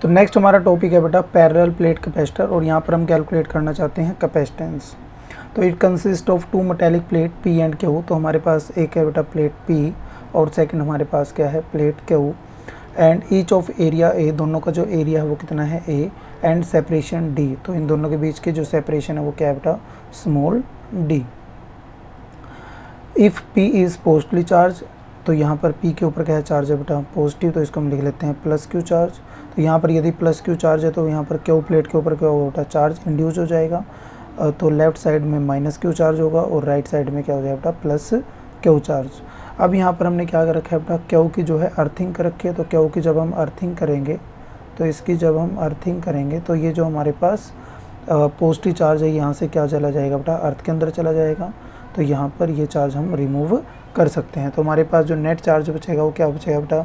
तो नेक्स्ट हमारा टॉपिक है बेटा पैरेलल प्लेट कैपेसिटर, और यहाँ पर हम कैलकुलेट करना चाहते हैं कैपेसिटेंस। तो it consist of two metallic plate P and Q. तो हमारे पास एक है बेटा प्लेट पी और सेकंड हमारे पास क्या है, plate Q. And each of area A, दोनों का जो एरिया है वो कितना है ए, एंड सेपरेशन डी। तो इन दोनों के बीच की जो सेपरेशन है वो क्या है बेटा, small D. If P is positively charge, तो यहाँ पर पी के ऊपर क्या है, चार्ज है बेटा पॉजिटिव, तो इसको हम लिख लेते हैं प्लस क्यू चार्ज। तो यहाँ पर यदि प्लस क्यू चार्ज है तो यहाँ पर क्यू प्लेट के ऊपर क्या होगा बेटा, चार्ज इंड्यूस हो जाएगा। तो लेफ्ट साइड में माइनस क्यू चार्ज होगा और राइट साइड में क्या हो जाएगा बेटा, प्लस क्यू चार्ज। अब यहाँ पर हमने क्या कर रखा है बेटा, क्यू की जो है अर्थिंग कर रखी है। तो क्यू की जब हम अर्थिंग करेंगे, तो इसकी जब हम अर्थिंग करेंगे तो ये जो हमारे पास पॉजिटिव चार्ज है यहाँ से क्या चला जाएगा बेटा, अर्थ के अंदर चला जाएगा। तो यहाँ पर ये चार्ज हम रिमूव कर सकते हैं। तो हमारे पास जो नेट चार्ज बचेगा वो क्या बचेगा बेटा,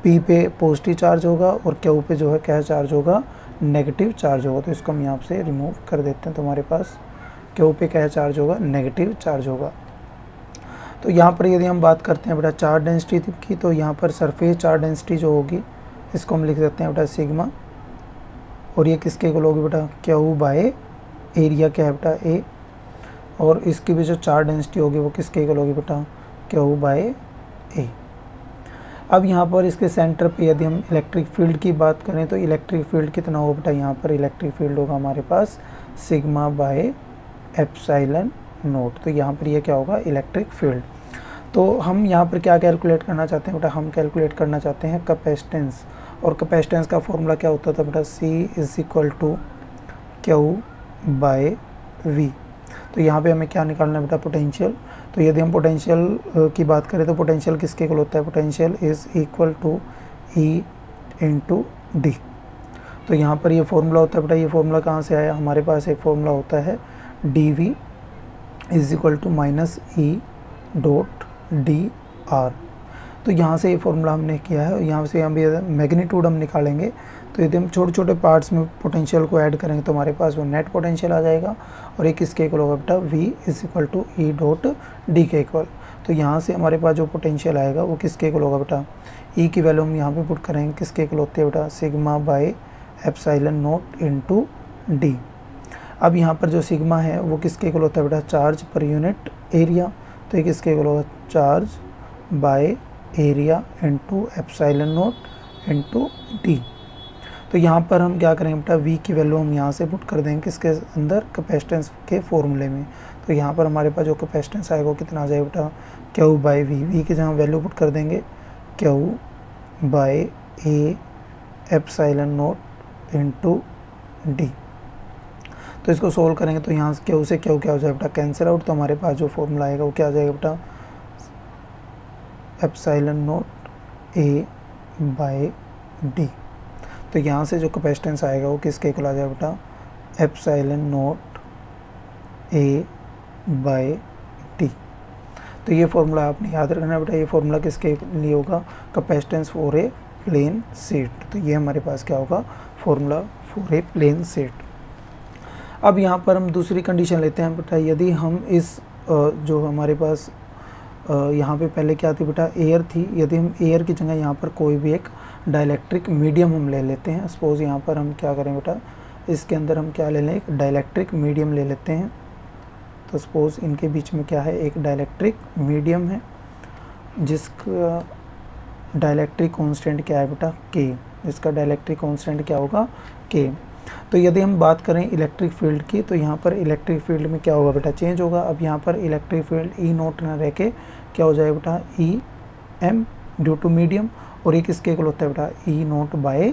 पी पे पॉजिटिव चार्ज होगा और क्यू पे जो है क्या चार्ज होगा, नेगेटिव चार्ज होगा। तो इसको हम यहाँ से रिमूव कर देते हैं। तो हमारे पास क्यू पे क्या चार्ज होगा, नेगेटिव चार्ज होगा। तो यहाँ पर यदि हम बात करते हैं बेटा चार्ज डेंसिटी की, तो यहाँ पर सरफेस चार्ज डेंसिटी जो होगी इसको हम लिख देते हैं बेटा सिग्मा, और ये किसके इक्वल होगी बेटा, क्यू बाय एरिया क्या है बेटा ए, और इसकी भी जो चार्ज डेंसिटी होगी वो किसके इक्वल होगी बेटा, क्यू बाय ए। अब यहाँ पर इसके सेंटर पे यदि हम इलेक्ट्रिक फील्ड की बात करें तो इलेक्ट्रिक फील्ड कितना होगा बेटा, यहाँ पर इलेक्ट्रिक फील्ड होगा हमारे पास सिग्मा बाय एप्सिलॉन नोट। तो यहाँ पर ये क्या होगा, इलेक्ट्रिक फील्ड। तो हम यहाँ पर क्या कैलकुलेट करना चाहते हैं बेटा, हम कैलकुलेट करना चाहते हैं कैपेसिटेंस, और कैपेसिटेंस का फॉर्मूला क्या होता था बेटा, C is equal to Q by V. तो यहाँ पे हमें क्या निकालना है बेटा, पोटेंशियल। तो यदि हम पोटेंशियल की बात करें तो पोटेंशियल किसके इक्वल होता है, potential is equal to E into D. तो यहाँ पर ये फॉर्मूला होता है बेटा, ये फॉर्मूला कहाँ से आया, हमारे पास एक फॉर्मूला होता है dV is equal to minus E dot D R. तो यहाँ से ये फॉर्मूला हमने किया है, यहाँ से हम मैग्नीट्यूड हम निकालेंगे। तो यदि हम छोटे छोटे पार्ट्स में पोटेंशियल को ऐड करेंगे तो हमारे पास वो नेट पोटेंशियल आ जाएगा, और एक किसके इक्वल होगा बेटा, V is equal to E dot D के इक्वल। तो यहाँ से हमारे पास जो पोटेंशियल आएगा वो किसके इक्वल होगा बेटा, E की वैल्यू हम यहाँ पे पुट करेंगे, किसके इक्वल होती है बेटा, sigma by epsilon naught into D. अब यहाँ पर जो सिग्मा है वो किसके इक्वल होता है बेटा, चार्ज पर यूनिट एरिया। तो ये किसके इक्वल होगा, charge by area into epsilon naught into D. तो यहाँ पर हम क्या करेंगे बेटा, V की वैल्यू हम यहाँ से पुट कर देंगे किसके अंदर, कैपेसिटेंस के फॉर्मूले में। तो यहाँ पर हमारे पास जो कैपेसिटेंस आएगा वो कितना आ जाएगा बेटा, क्यू बाय वी की जहाँ वैल्यू पुट कर देंगे Q by A epsilon naught into D. तो इसको सोल्व करेंगे तो यहाँ क्यू से क्यू क्या हो जाएगा बेटा, कैंसिल आउट। तो हमारे पास जो फॉर्मूला आएगा वो क्या आ जाएगा बेटा, epsilon naught A by D. तो यहाँ से जो कैपेसिटेंस आएगा वो किसके इक्वल आ जाएगा बेटा, epsilon naught A by D. तो ये फॉर्मूला आपने याद रखना है बेटा, ये फॉर्मूला किसके लिए होगा, capacitance for a plane sheet. तो ये हमारे पास क्या होगा, formula for a plane sheet. अब यहाँ पर हम दूसरी कंडीशन लेते हैं बेटा, यदि हम इस जो हमारे पास यहाँ पे पहले क्या थी बेटा, एयर थी, यदि हम एयर की जगह यहाँ पर कोई भी एक डाइलेक्ट्रिक मीडियम हम ले लेते हैं। सपोज़ यहाँ पर हम क्या करें बेटा, इसके अंदर हम क्या ले लें, एक डाइलेक्ट्रिक मीडियम ले लेते हैं। तो सपोज़ इनके बीच में क्या है, एक डाइलेक्ट्रिक मीडियम है जिसका डाइलेक्ट्रिक कांस्टेंट क्या है बेटा, K। जिसका डाइलेक्ट्रिक कांस्टेंट क्या होगा, K। तो यदि हम बात करें इलेक्ट्रिक फील्ड की, तो यहाँ पर इलेक्ट्रिक फील्ड में क्या होगा बेटा, चेंज होगा। अब यहाँ पर इलेक्ट्रिक फील्ड E नोट ना रह के क्या हो जाएगा बेटा, E M due to medium, और ये किसके इक्वल होता है बेटा, E नोट बाय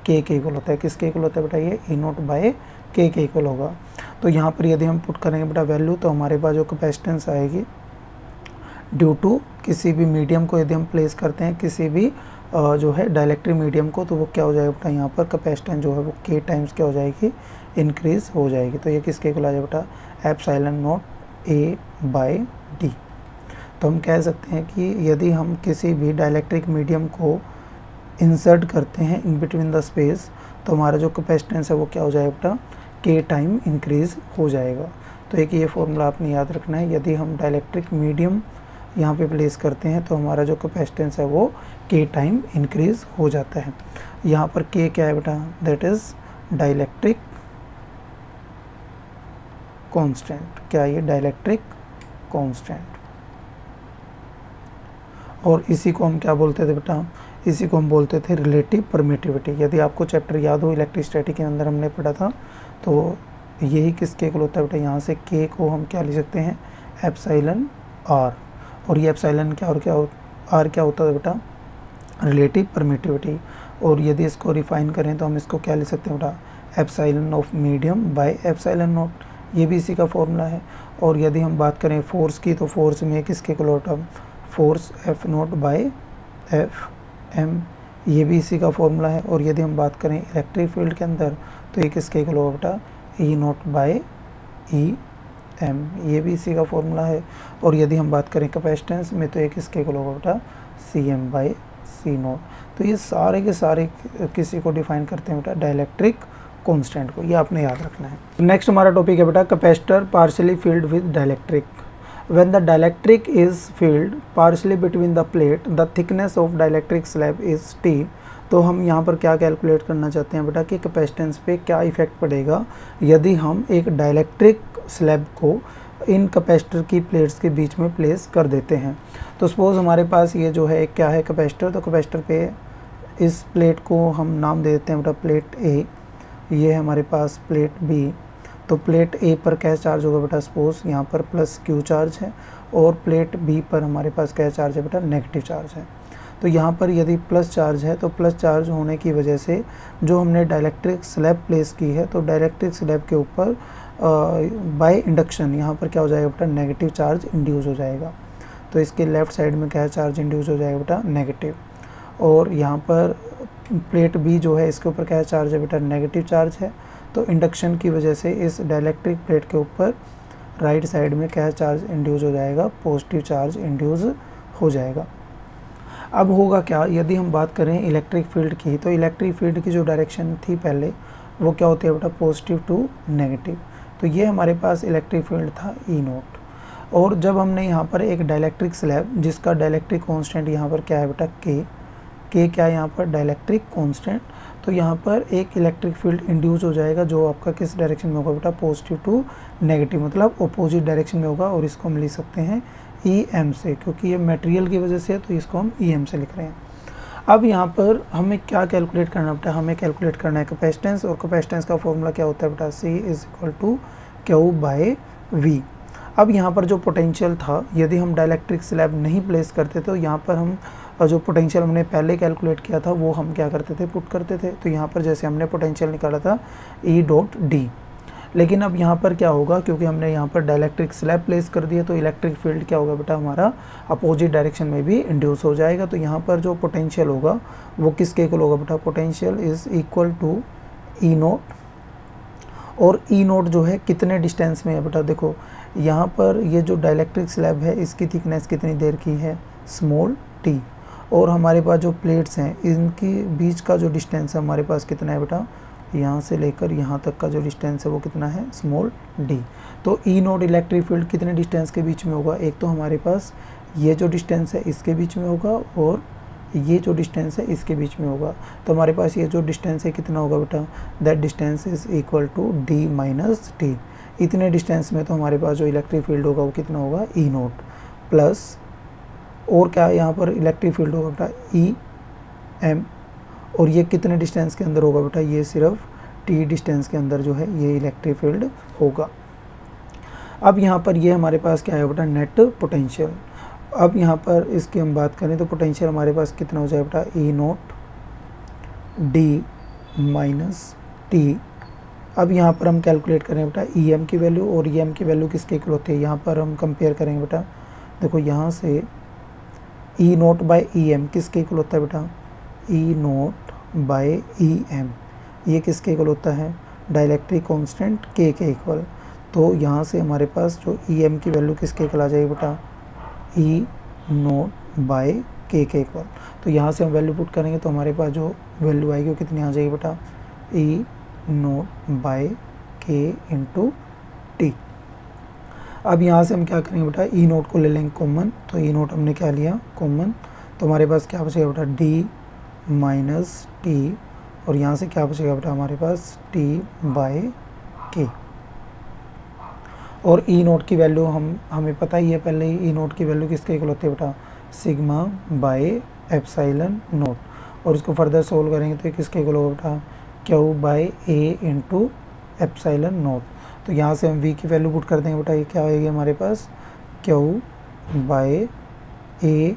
K के इक्वल होता है। किसके इक्वल होता है बेटा, ये E नोट बाय K के इक्वल होगा। तो यहाँ पर यदि हम पुट करेंगे बेटा वैल्यू, तो हमारे पास जो कैपेसिटेंस आएगी ड्यू टू किसी भी मीडियम को यदि हम प्लेस करते हैं किसी भी जो है डाइलेक्ट्रिक मीडियम को, तो वो क्या हो जाएगा बेटा, यहाँ पर कैपेसिटेंस जो है वो K टाइम्स क्या हो जाएगी, इंक्रीज हो जाएगी। तो ये किसके इक्वल आ जाएगा बेटा, epsilon naught A by D. तो हम कह सकते हैं कि यदि हम किसी भी डाइलेक्ट्रिक मीडियम को इंसर्ट करते हैं इन बिटवीन द स्पेस, तो हमारा जो कैपेसिटेंस है वो क्या हो जाएगा बेटा, K टाइम इंक्रीज हो जाएगा। तो एक ये फॉर्मूला आपने याद रखना है, यदि हम डाइलेक्ट्रिक मीडियम यहाँ पे प्लेस करते हैं तो हमारा जो कैपेसिटेंस है वो के टाइम इंक्रीज हो जाता है। यहाँ पर के क्या है बेटा, दैट इज डाइलेक्ट्रिक कांस्टेंट। क्या ये डाइलेक्ट्रिक कांस्टेंट। और इसी को हम क्या बोलते थे बेटा, इसी को हम बोलते थे रिलेटिव परमिटिविटी। यदि आपको चैप्टर याद हो इलेक्ट्रोस्टैटिक के अंदर हमने पढ़ा था, तो यही किसके इक्वल होता है बेटा, यहाँ से के को हम क्या लिख सकते हैं, एप्सिलॉन आर। और ये एप्सिलॉन क्या और क्या आर क्या होता है बेटा, रिलेटिव परमिटिविटी। और यदि इसको रिफाइन करें तो हम इसको क्या लिख सकते हैं बेटा, epsilon of medium by epsilon not, ये भी इसी का फॉर्मूला है। और यदि हम बात करें फोर्स की, तो फोर्स में किसके इक्वल होता है, force F naught by F M, ये भी इसी का फॉर्मूला है। और यदि हम बात करें इलेक्ट्रिक फील्ड के अंदर, तो ये किसके इक्वल होगा बेटा, ई नॉट बाय ई एम, ये भी इसी का फॉर्मूला है। और यदि हम बात करें कैपेसिटेंस में, तो ये किसके इक्वल होगा बेटा, C M by C naught. तो ये सारे के सारे किसी को डिफाइन करते हैं बेटा, डाइलेक्ट्रिक कांस्टेंट को, ये आपने याद रखना है। नेक्स्ट हमारा टॉपिक है बेटा, capacitor partially field with dielectric. When the dielectric is filled partially between the plate, the thickness of dielectric slab is T। तो हम यहाँ पर क्या कैलकुलेट करना चाहते हैं बेटा कि कैपेसिटेंस पे क्या इफेक्ट पड़ेगा यदि हम एक डाइलेक्ट्रिक स्लैब को इन कैपेसिटर की प्लेट्स के बीच में प्लेस कर देते हैं। तो सपोज हमारे पास ये जो है क्या है कैपेसिटर, तो कैपेसिटर पे इस प्लेट को हम नाम दे देते हैं बेटा प्लेट ए, ये है हमारे पास प्लेट बी। तो प्लेट ए पर क्या चार्ज होगा बेटा, सपोज यहाँ पर प्लस क्यू चार्ज है, और प्लेट बी पर हमारे पास क्या चार्ज है बेटा, नेगेटिव चार्ज है। तो यहाँ पर यदि प्लस चार्ज है, तो प्लस चार्ज होने की वजह से जो हमने डाइलेक्ट्रिक स्लैब प्लेस की है, तो डाइलेक्ट्रिक स्लैब के ऊपर बाय इंडक्शन यहाँ पर क्या हो जाएगा बेटा, नेगेटिव चार्ज इंड्यूस हो जाएगा। तो इसके लेफ्ट साइड में क्या चार्ज इंड्यूस हो जाएगा बेटा, नेगेटिव। और यहाँ पर प्लेट बी जो है इसके ऊपर क्या चार्ज है बेटा, नेगेटिव चार्ज है। तो इंडक्शन की वजह से इस डाइलेक्ट्रिक प्लेट के ऊपर राइट साइड में क्या चार्ज इंड्यूस हो जाएगा, पॉजिटिव चार्ज इंड्यूस हो जाएगा। अब होगा क्या, यदि हम बात करें इलेक्ट्रिक फील्ड की, तो इलेक्ट्रिक फील्ड की जो डायरेक्शन थी पहले, वो क्या होती है बेटा, पॉजिटिव टू नेगेटिव। तो ये हमारे पास इलेक्ट्रिक फील्ड था ई नोट। और जब हमने यहाँ पर एक डाइलेक्ट्रिक स्लैब जिसका डाइलेक्ट्रिक कांस्टेंट यहाँ पर क्या है बेटा, के क्या है यहाँ पर, डाइलेक्ट्रिक कांस्टेंट। तो यहाँ पर एक इलेक्ट्रिक फील्ड इंड्यूस हो जाएगा जो आपका किस डायरेक्शन में होगा बेटा, पॉजिटिव टू नेगेटिव, मतलब अपोजिट डायरेक्शन में होगा। और इसको हम लिख सकते हैं ई एम से, क्योंकि ये मटेरियल की वजह से है, तो इसको हम ई एम से लिख रहे हैं। अब यहाँ पर हमें क्या कैलकुलेट करना बेटा, हमें कैलकुलेट करना है कैपेसिटेंस। और कैपेसिटेंस का फॉर्मूला क्या होता है बेटा, C is equal to Q by V. अब यहाँ पर जो पोटेंशियल था, यदि हम डाइलेक्ट्रिक स्लैब नहीं प्लेस करते, तो यहाँ पर हम जो पोटेंशियल हमने पहले कैलकुलेट किया था वो हम क्या करते थे, पुट करते थे। तो यहाँ पर जैसे हमने पोटेंशियल निकाला था E डॉट डी। लेकिन अब यहाँ पर क्या होगा, क्योंकि हमने यहाँ पर डाइलेक्ट्रिक स्लैब प्लेस कर दिया, तो इलेक्ट्रिक फील्ड क्या होगा बेटा, हमारा अपोजिट डायरेक्शन में भी इंड्यूस हो जाएगा। तो यहाँ पर जो पोटेंशियल होगा वो किसके इक्वल होगा बेटा, potential is equal to E naught. और ई नोट जो है कितने डिस्टेंस में है बेटा, देखो यहाँ पर ये जो डाइलेक्ट्रिक स्लैब है इसकी थिकनेस कितनी देर की है, स्मॉल टी। और हमारे पास जो प्लेट्स हैं इनकी बीच का जो डिस्टेंस है हमारे पास कितना है बेटा, यहाँ से लेकर यहाँ तक का जो डिस्टेंस है वो कितना है, स्मॉल डी। तो ई नोट इलेक्ट्रिक फील्ड कितने डिस्टेंस के बीच में होगा, एक तो हमारे पास ये जो डिस्टेंस है इसके बीच में होगा, और ये जो डिस्टेंस है इसके बीच में होगा। तो हमारे पास ये जो डिस्टेंस है कितना होगा बेटा, that distance is equal to D minus T. इतने डिस्टेंस में तो हमारे पास जो इलेक्ट्रिक फील्ड होगा वो कितना होगा, ई नोट प्लस, और क्या यहाँ पर इलेक्ट्रिक फील्ड होगा बेटा, ई एम। और ये कितने डिस्टेंस के अंदर होगा बेटा, ये सिर्फ टी डिस्टेंस के अंदर जो है ये इलेक्ट्रिक फील्ड होगा। अब यहाँ पर ये हमारे पास क्या है बेटा, नेट पोटेंशियल। अब यहाँ पर इसकी हम बात करें तो पोटेंशियल हमारे पास कितना हो जाए बेटा, ई नोट डी माइनस टी। अब यहाँ पर हम कैलकुलेट करें बेटा ई एम की वैल्यू, और ई एम की वैल्यू किसके इक्वल होती है, यहाँ पर हम कंपेयर करेंगे बेटा। देखो यहाँ से ई नोट बाई ई एम किसके इक्वल होता है बेटा, ई नोट बाई ई एम, ये किसके इक्वल होता है, डाइलेक्ट्रिक कांस्टेंट के इक्वल। तो यहाँ से हमारे पास जो ई एम की वैल्यू किसके इक्वल आ जाएगी बेटा, ई नोट बाई के इक्वल। तो यहाँ से हम वैल्यू पुट करेंगे तो हमारे पास जो वैल्यू आएगी वो कितनी आ जाएगी बेटा, ई नोट बाई के इंटू टी। अब यहाँ से हम क्या करेंगे बेटा, ई नोट को ले लेंगे कॉमन, तो ई नोट हमने क्या लिया कॉमन, तो हमारे पास क्या बचेगा बेटा डी माइनस टी, और यहाँ से क्या बचेगा बेटा हमारे पास टी बाय के। और ई नोट की वैल्यू हमें पता ही है पहले ही, ई नोट की वैल्यू किसके इक्वल होती है बेटा सिग्मा बाय एप्सिलॉन नोट, और इसको फर्दर सोल्व करेंगे तो ये किसके इक्वल होगा बेटा Q by A into epsilon note. तो यहाँ से हम वी की वैल्यू पुट कर देंगे बेटा, ये क्या होगी हमारे पास Q by A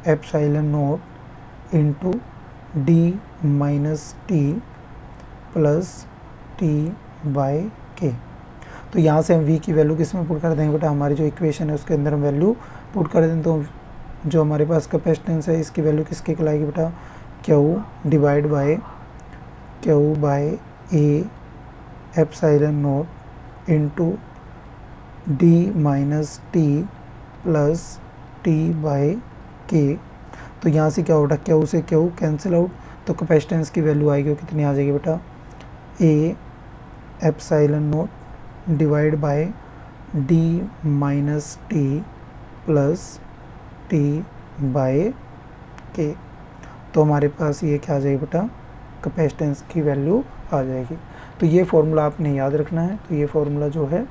epsilon naught into D minus T plus T by K. तो यहाँ से हम v की वैल्यू किस में पुट कर देंगे बेटा, हमारी जो इक्वेशन है उसके अंदर हम वैल्यू पुट कर दें, तो जो हमारे पास कैपेसिटेंस है इसकी वैल्यू किसके कहलाएगी बेटा Q divide by Q by A epsilon naught into D minus T plus T by K. तो यहाँ से क्या होगा क्यू से क्यू कैंसिल आउट, तो कैपेसिटेंस की वैल्यू आएगी वो कितनी आ जाएगी बेटा A epsilon naught divide by D minus T plus T by K. तो हमारे पास ये क्या आ जाएगी बेटा कैपेसिटेंस की वैल्यू आ जाएगी। तो ये फॉर्मूला आपने याद रखना है। तो ये फॉर्मूला जो है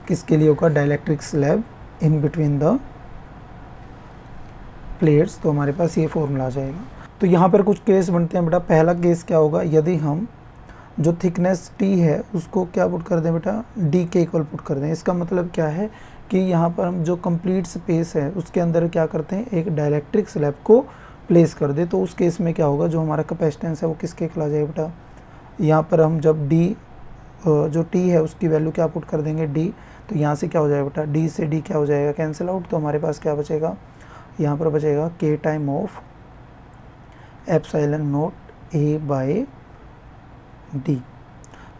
किसके लिए होगा dielectric slab in between the plates, तो हमारे पास ये फॉर्मूला आ जाएगा। तो यहाँ पर कुछ केस बनते हैं बेटा। पहला केस क्या होगा, यदि हम जो थिकनेस टी है उसको क्या पुट कर दें बेटा डी के इक्वल पुट कर दें। इसका मतलब क्या है कि यहाँ पर हम जो कंप्लीट स्पेस है उसके अंदर क्या करते हैं एक डाइलेक्ट्रिक स्लैब को प्लेस कर दे। तो उस केस में क्या होगा जो हमारा कैपेसिटेंस है वो किसके इक्वल आ जाएगा बेटा, यहाँ पर हम जब डी जो टी है उसकी वैल्यू क्या पुट कर देंगे डी, तो यहाँ से क्या हो जाएगा बेटा डी से डी क्या हो जाएगा कैंसिल आउट। तो हमारे पास क्या बचेगा, यहाँ पर बचेगा K time of epsilon naught A by D.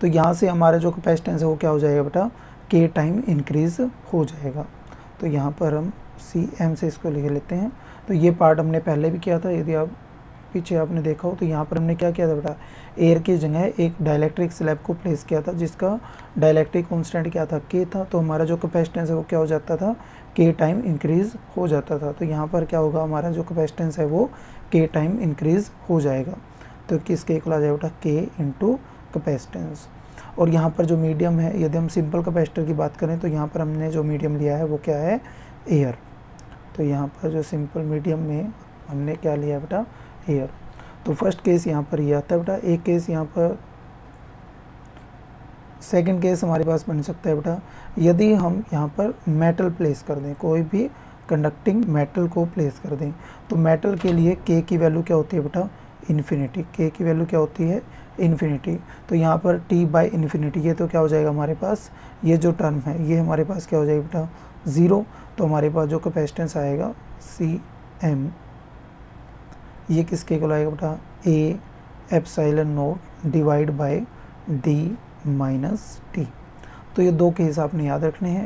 तो यहाँ से हमारा जो कैपेसिटेंस है वो क्या हो जाएगा बेटा के टाइम इंक्रीज हो जाएगा। तो यहाँ पर हम सी एम से इसको लिख लेते हैं। तो ये पार्ट हमने पहले भी किया था, यदि आप पीछे आपने देखा हो तो यहाँ पर हमने क्या किया था बेटा एयर की जगह एक डाइलेक्ट्रिक स्लैब को प्लेस किया था जिसका डाइलेक्ट्रिक कांस्टेंट क्या था के था। तो हमारा जो कैपेसिटेंस है वो क्या हो जाता था के टाइम इंक्रीज हो जाता था। तो यहाँ पर क्या होगा हमारा जो कैपेसिटेंस है वो के टाइम इंक्रीज हो जाएगा। तो किसके इक्वल आ जाएगा बेटा के इंटू कैपेसिटेंस। और यहाँ पर जो मीडियम है, यदि हम सिंपल कैपेसिटर की बात करें तो यहाँ पर हमने जो मीडियम लिया है वो क्या है एयर। तो यहाँ पर जो सिंपल मीडियम में हमने क्या लिया बेटा एयर। तो फर्स्ट केस यहाँ पर ये आता है बेटा। एक केस यहाँ पर सेकंड केस हमारे पास बन सकता है बेटा यदि हम यहाँ पर मेटल प्लेस कर दें, कोई भी कंडक्टिंग मेटल को प्लेस कर दें। तो मेटल के लिए के की वैल्यू क्या होती है बेटा इन्फिनिटी, के की वैल्यू क्या होती है इन्फिनिटी। तो यहाँ पर टी बाय इन्फिनिटी ये तो क्या हो जाएगा हमारे पास ये जो टर्म है ये हमारे पास क्या हो जाएगा बेटा ज़ीरो। तो हमारे पास जो कैपेसिटेंस आएगा सी एम ये किसके इक्वल आएगा बेटा A epsilon naught divide by D minus T. तो ये दो केस आपने याद रखने हैं।